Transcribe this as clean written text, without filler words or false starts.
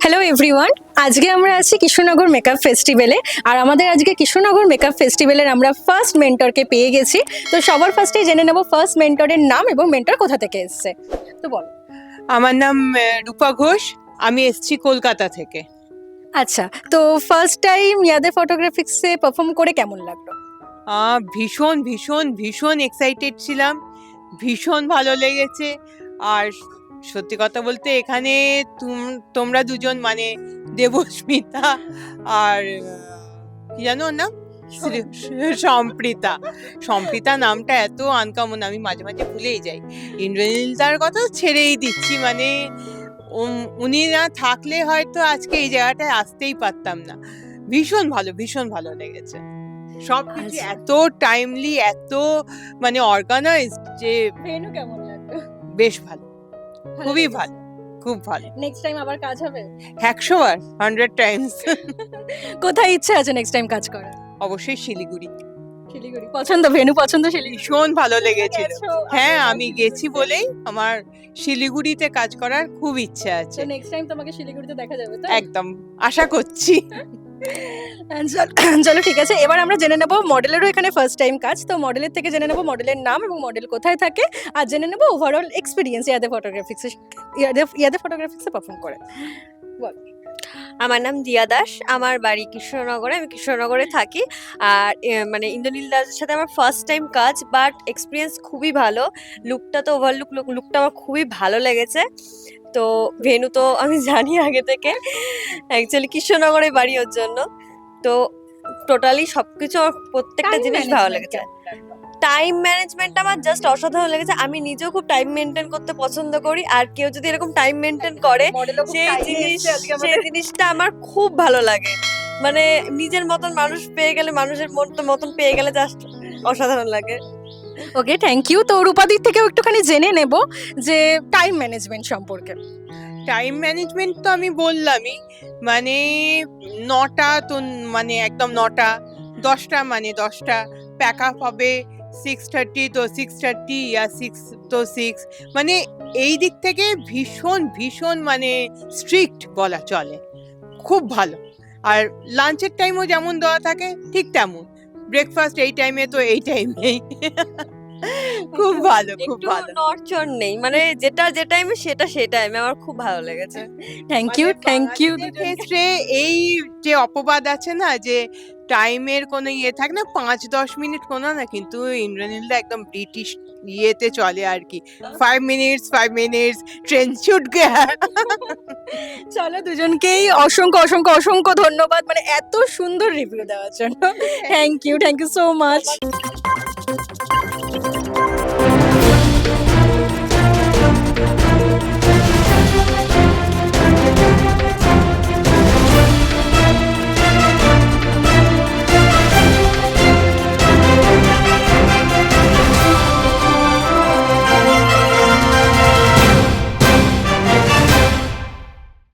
Hello everyone, আজকে আমরা আছি কৃষ্ণনগর মেকআপ ফেস্টিভ্যালে। আর আমাদের আজকে কৃষ্ণনগর মেকআপ ফেস্টিভ্যালের আমরা ফার্স্ট মেন্টরকে পেয়ে গেছি। তো সবার ফার্স্টেই জেনে নেব ফার্স্ট মেন্টরের নাম এবং মেন্টর কোথা থেকে এসেছে। তো বল। আমার নাম রূপা ঘোষ, আমি এসেছি কলকাতা থেকে। আচ্ছা, তো ফার্স্ট টাইম ইয়াদে ফটোগ্রাফিক্সে পারফর্ম করে কেমন লাগলো? ভীষণ ভীষণ ভীষণ এক্সাইটেড ছিলাম, ভীষণ ভালো লেগেছে। আর সত্যি কথা বলতে এখানে তোমরা দুজন মানে দেবস্মিতা আর কি জানো ওর নাম, সম্প্রীতা। সম্প্রীতা নামটা এত আনকমন, আমি মাঝে মাঝে ভুলেই যাই। ইন্দ্রনীলদার কথা ছেড়েই দিচ্ছি, মানে উনি না থাকলে হয়তো আজকে এই জায়গাটায় আসতেই পারতাম না। ভীষণ ভালো, ভীষণ ভালো লেগেছে। সবকিছু এত টাইমলি, এত মানে অর্গানাইজড যে ভেনু কেমন লাগলো? বেশ ভালো, খুবই ভালো, খুব ভালো। নেক্সট টাইম আবার কাজ হবে? 100 বার, 100 টাইমস। কোথায় ইচ্ছা আছে নেক্সট টাইম কাজ করার? অবশ্যই শিলিগুড়ি। শিলিগুড়ি পছন্দ, ভেনু পছন্দ শিলিগুড়ি? ভীষণ ভালো লেগেছিল। হ্যাঁ, আমি গেছি বলেই আমার শিলিগুড়িতে কাজ করার খুব ইচ্ছে আছে। তো নেক্সট টাইম তোমাকে শিলিগুড়িতে দেখা যাবে তো? একদম আশা করছি। চলো ঠিক আছে, এবার আমরা জেনে নেব মডেলেরও এখানে ফার্স্ট টাইম কাজ। তো মডেলের থেকে জেনে নেব মডেলের নাম এবং মডেল কোথায় থাকে, আর জেনে নেব ওভারঅল এক্সপিরিয়েন্স ইয়াদে ফটোগ্রাফিক্সে পারফর্ম করে। বল। আমার নাম দিয়া দাস, আমার বাড়ি কৃষ্ণনগরে, আমি কৃষ্ণনগরে থাকি। আর মানে ইন্দ্রনীল দাসের সাথে আমার ফার্স্ট টাইম কাজ, বাট এক্সপিরিয়েন্স খুবই ভালো। লুকটা তো লুকটা আমার খুবই ভালো লেগেছে। তো ভেনু তো আমি জানি আগে থেকে, অ্যাকচুয়ালি কৃষ্ণনগরে বাড়ি ওর জন্য। তো টোটালি সবকিছু আমার প্রত্যেকটা জিনিস ভালো লেগেছে। টাইম ম্যানেজমেন্ট আমার জাস্ট অসাধারণ লেগেছে। আমি নিজেও খুব টাইম মেনটেন করতে পছন্দ করি, আর কেউ যদি এরকম টাইম মেনটেন করে সেই জিনিসটা আমার খুব ভালো লাগে। মানে নিজের মতন মানুষ পেয়ে গেলে, মানুষের মতন পেয়ে গেলে জাস্ট অসাধারণ লাগে। ওকে, থ্যাংক ইউ। তো রূপাদির থেকেও একটুখানি জেনে নেব যে টাইম ম্যানেজমেন্ট সম্পর্কে। টাইম ম্যানেজমেন্ট তো আমি বললামই, মানে 9টা তো মানে একদম 9টা, 10টা মানে 10টা, প্যাক আপ হবে 6:30, তো 6:30 ইয়া 6 তো 6, মানে এই দিক থেকে ভীষণ ভীষণ মানে স্ট্রিক্ট বলা চলে, খুব ভালো। আর লাঞ্চের টাইমও যেমন দেওয়া থাকে ঠিক তেমন, ব্রেকফাস্ট এই টাইমে তো এই টাইমেই। খুব ভালো, খুব একটু ভালো। নড়চড় নেই, মানে যেটা যে টাইমে সেটা সেই টাইমে, আমার খুব ভালো লেগেছে। Thank you, thank you. ক্ষেত্রে এই যে অপবাদ আছে না যে টাইমের কোনো ইয়ে থাকে না, 5-10 মিনিট কোনো না, কিন্তু ইন্দ্রনীলদা একদম ব্রিটিশ ইয়েতে চলে আর কি। 5 মিনিটস ট্রেন ছুট গয়া। চলো, দুজনকেই অসংখ্য অসংখ্য অসংখ্য ধন্যবাদ, মানে এত সুন্দর রিভিউ দেওয়ার জন্য। Thank you so much.